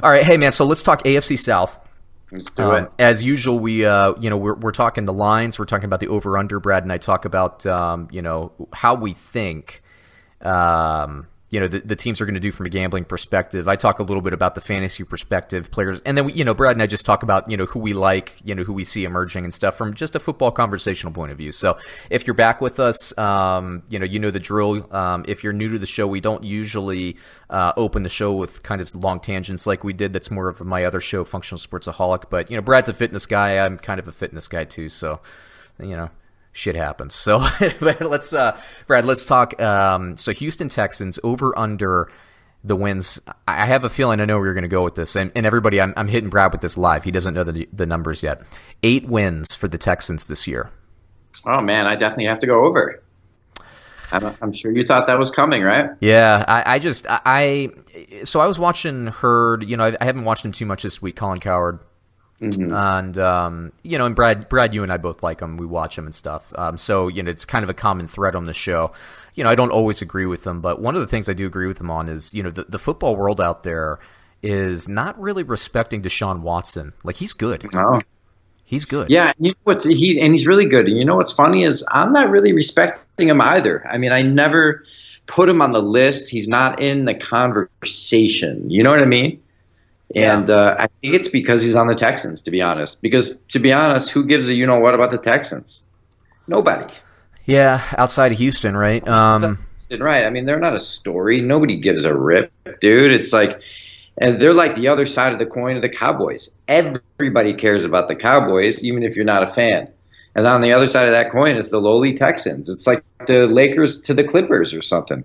All right, hey man, so let's talk AFC South. Let's do it. As usual, we're talking the lines. We're talking about the over/under. Brad and I talk about how we think the teams are going to do from a gambling perspective. I talk a little bit about the fantasy perspective, players, and then Brad and I just talk about who we like, who we see emerging and stuff from just a football conversational point of view. So if you're back with us, you know the drill. If you're new to the show, we don't usually open the show with kind of long tangents like we did. That's more of my other show, Functional Sportsaholic. But Brad's a fitness guy. I'm kind of a fitness guy too. So shit happens. So but Brad, let's talk. So Houston Texans over under the wins. I have a feeling I know where you're going to go with this. And everybody, I'm hitting Brad with this live. He doesn't know the numbers yet. 8 wins for the Texans this year. Oh man, I definitely have to go over. I'm sure you thought that was coming, right? Yeah, so I was watching Hurd. I haven't watched him too much this week. Colin Cowherd. Mm-hmm. And Brad, you and I both like him. We watch him and stuff. So it's kind of a common thread on the show. I don't always agree with him, but one of the things I do agree with him on is the football world out there is not really respecting Deshaun Watson. Like, he's good. Oh. He's good. Yeah, he's really good. And what's funny is I'm not really respecting him either. I mean, I never put him on the list. He's not in the conversation. You know what I mean? And I think it's because he's on the Texans, to be honest. Because, to be honest, who gives a what about the Texans? Nobody. Yeah, outside of Houston, right? Right. I mean, they're not a story. Nobody gives a rip, dude. It's like, and they're like the other side of the coin of the Cowboys. Everybody cares about the Cowboys, even if you're not a fan. And on the other side of that coin is the lowly Texans. It's like the Lakers to the Clippers or something.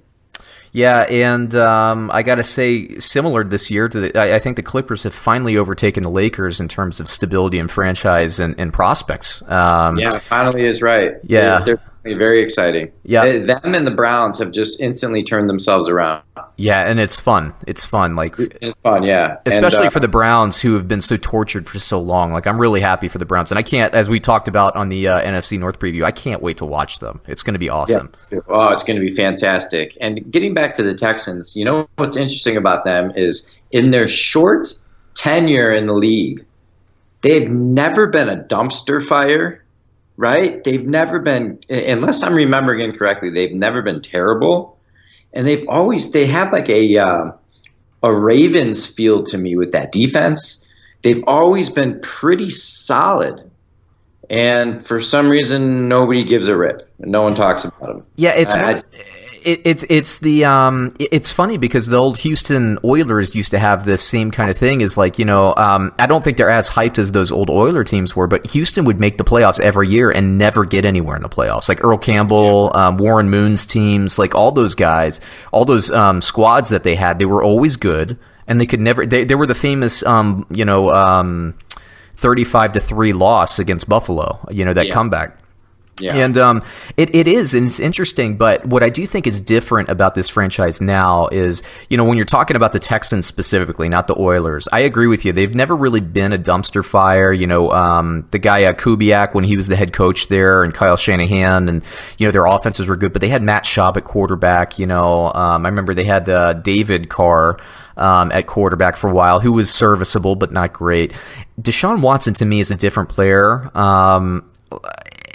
Yeah, and I got to say, similar this year, I think the Clippers have finally overtaken the Lakers in terms of stability and franchise and prospects. Finally is right. Yeah. They're very exciting. Yeah. Them and the Browns have just instantly turned themselves around. Yeah, and it's fun. It's fun. It's fun, yeah. Especially for the Browns, who have been so tortured for so long. Like, I'm really happy for the Browns. And I can't, as we talked about on the NFC North preview, I can't wait to watch them. It's going to be awesome. Yeah. Oh, it's going to be fantastic. And getting back to the Texans, what's interesting about them is in their short tenure in the league, they've never been a dumpster fire, right? They've never been, unless I'm remembering incorrectly, they've never been terrible. And they have like a Ravens feel to me with that defense. They've always been pretty solid. And for some reason, nobody gives a rip. No one talks about them. Yeah, it's funny because the old Houston Oilers used to have this same kind of thing. Is like, I don't think they're as hyped as those old Oiler teams were, but Houston would make the playoffs every year and never get anywhere in the playoffs. Like Earl Campbell, Warren Moon's teams, like all those guys, all those squads that they had, they were always good, and they could never. They were the famous, 35-3 loss against Buffalo. That comeback. Yeah. And it is, and it's interesting, but what I do think is different about this franchise now is, when you're talking about the Texans specifically, not the Oilers, I agree with you. They've never really been a dumpster fire. The guy Kubiak, when he was the head coach there, and Kyle Shanahan, and, their offenses were good, but they had Matt Schaub at quarterback. I remember they had David Carr at quarterback for a while, who was serviceable, but not great. Deshaun Watson, to me, is a different player.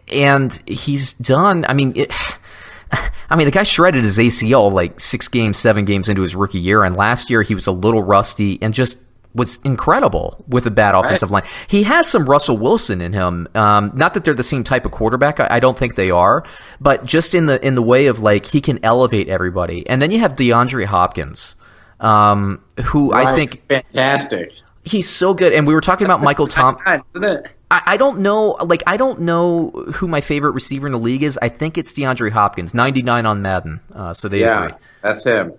And he's done. The guy shredded his ACL like 7 games into his rookie year, and last year he was a little rusty and just was incredible with a bad offensive line. He has some Russell Wilson in him. Not that they're the same type of quarterback. I don't think they are, but just in the way of like he can elevate everybody. And then you have DeAndre Hopkins, who I think fantastic. He's so good. And we were talking about Michael Thomas. Isn't it? I don't know. I don't know who my favorite receiver in the league is. I think it's DeAndre Hopkins, 99 on Madden. So they agree. That's him.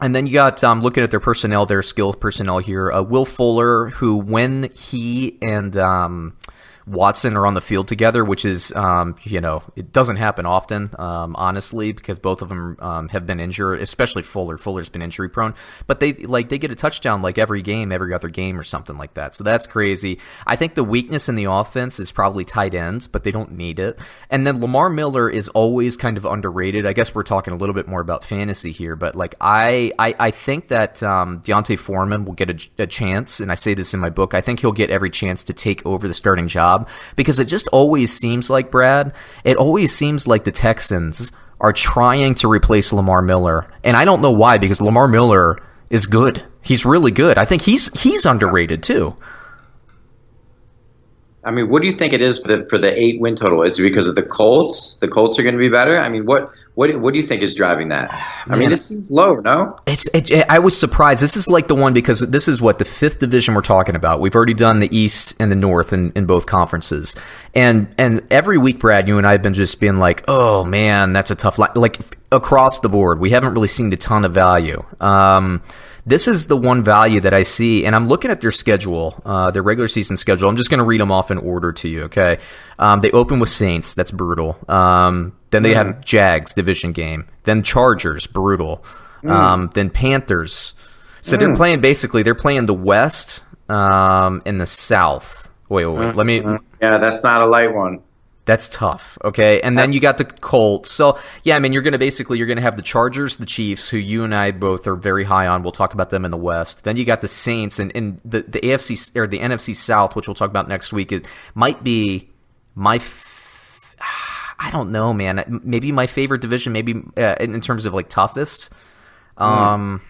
And then you got looking at their personnel, their skill personnel here. Will Fuller, who when he and Watson are on the field together, which is, it doesn't happen often, honestly, because both of them have been injured, especially Fuller. Fuller's been injury prone, but they get a touchdown like every other game or something like that. So that's crazy. I think the weakness in the offense is probably tight ends, but they don't need it. And then Lamar Miller is always kind of underrated. I guess we're talking a little bit more about fantasy here, but like I think that Deontay Foreman will get a chance, and I say this in my book. I think he'll get every chance to take over the starting job. Because it just always seems like, Brad, the Texans are trying to replace Lamar Miller. And I don't know why, because Lamar Miller is good. He's really good. I think he's underrated too. I mean, what do you think it is for the 8-win total? Is it because of the Colts? The Colts are going to be better? I mean, what do you think is driving that? I mean, it seems low, no? I was surprised. This is like the one, because this is the fifth division we're talking about. We've already done the East and the North in both conferences. And every week, Brad, you and I have been just being like, oh, man, that's a tough line. Like, across the board, we haven't really seen a ton of value. This is the one value that I see, and I'm looking at their schedule, their regular season schedule. I'm just going to read them off in order to you, okay? They open with Saints. That's brutal. Then they have Jags, division game. Then Chargers, brutal. Then Panthers. So they're playing the West and the South. Wait. Let me... Yeah, that's not a light one. That's tough, okay? And then you got the Colts. So, yeah, I mean, you're going to have the Chargers, the Chiefs, who you and I both are very high on. We'll talk about them in the West. Then you got the Saints, and the AFC or the NFC South, which we'll talk about next week. It might be I don't know, man. Maybe my favorite division, maybe in terms of like toughest. Man,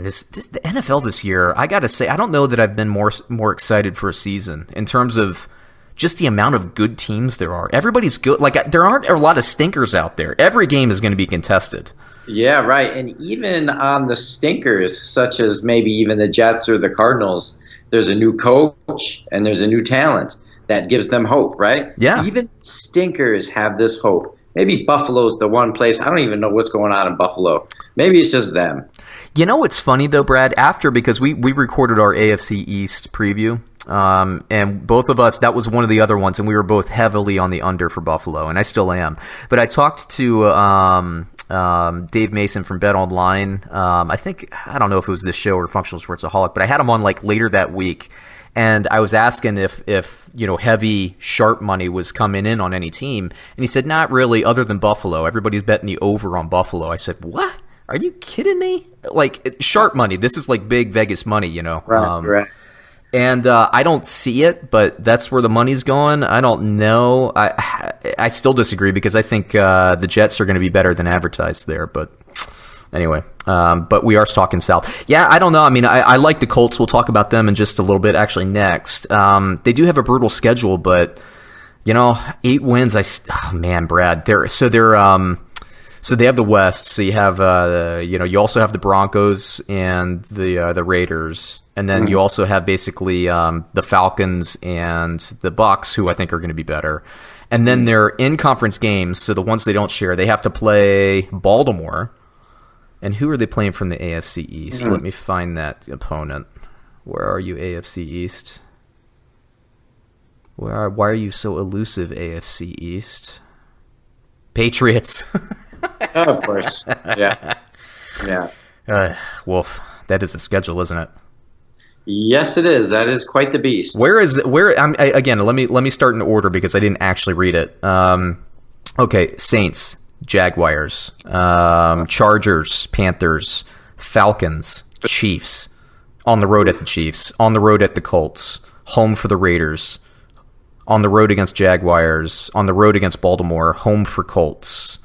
the NFL this year, I got to say, I don't know that I've been more excited for a season in terms of just the amount of good teams there are. Everybody's good. Like, there aren't a lot of stinkers out there. Every game is going to be contested. Yeah, right. And even on the stinkers, such as maybe even the Jets or the Cardinals, there's a new coach and there's a new talent that gives them hope, right? Yeah. Even stinkers have this hope. Maybe Buffalo's the one place. I don't even know what's going on in Buffalo. Maybe it's just them. You know what's funny, though, Brad? Because we recorded our AFC East preview, and both of us, that was one of the other ones, and we were both heavily on the under for Buffalo, and I still am. But I talked to Dave Mason from Bet Online. I don't know if it was this show or Functional Sportsaholic, but I had him on like later that week, and I was asking if heavy sharp money was coming in on any team, and he said not really, other than Buffalo. Everybody's betting the over on Buffalo. I said, what? Are you kidding me? Like, sharp money. This is like big Vegas money, Right. And I don't see it, but that's where the money's going. I don't know. I still disagree because I think the Jets are going to be better than advertised there. But anyway, but we are talking South. Yeah, I don't know. I mean, I like the Colts. We'll talk about them in just a little bit, actually, next. They do have a brutal schedule, but, 8 wins. Oh, man, Brad. So they have the West. So you have, you also have the Broncos and the Raiders, and then you also have basically the Falcons and the Bucks, who I think are going to be better. And then their in-conference games, so the ones they don't share, they have to play Baltimore. And who are they playing from the AFC East? Let me find that opponent. Where are you, AFC East? Why are you so elusive, AFC East? Patriots. Oh, of course. Yeah. Wolf, that is a schedule, isn't it? Yes, it is. That is quite the beast. Again, let me start in order because I didn't actually read it. Okay, Saints, Jaguars, Chargers, Panthers, Falcons, Chiefs, on the road at the Chiefs, on the road at the Colts, home for the Raiders, on the road against Jaguars, on the road against Baltimore, home for Colts.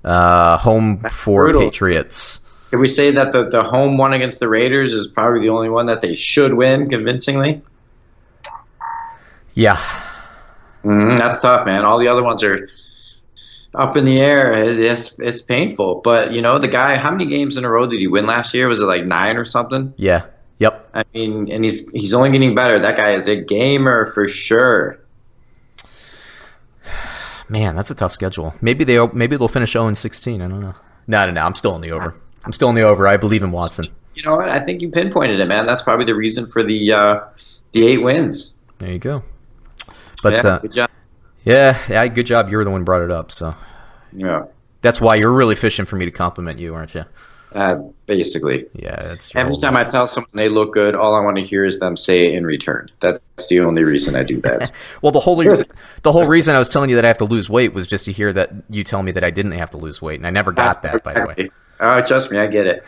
Home for brutal. Patriots. Can we say that the home one against the Raiders is probably the only one that they should win convincingly? Yeah. That's tough, man. All the other ones are up in the air. It's painful. But, the guy, how many games in a row did he win last year? Was it like 9 or something? Yeah. Yep. I mean, and he's only getting better. That guy is a gamer for sure. Man, that's a tough schedule. Maybe they'll finish 0-16. I don't know. No. I'm still in the over. I believe in Watson. You know what? I think you pinpointed it, man. That's probably the reason for the 8 wins. There you go. But good job. yeah, good job. You were the one who brought it up, so Yeah. that's why you're really fishing for me to compliment you, aren't you? Basically. Yeah, that's every time I tell someone they look good, all I want to hear is them say it in return. That's the only reason I do that. Well, the whole reason I was telling you that I have to lose weight was just to hear that you tell me that I didn't have to lose weight, and I never got that, by the way. Oh, trust me, I get it.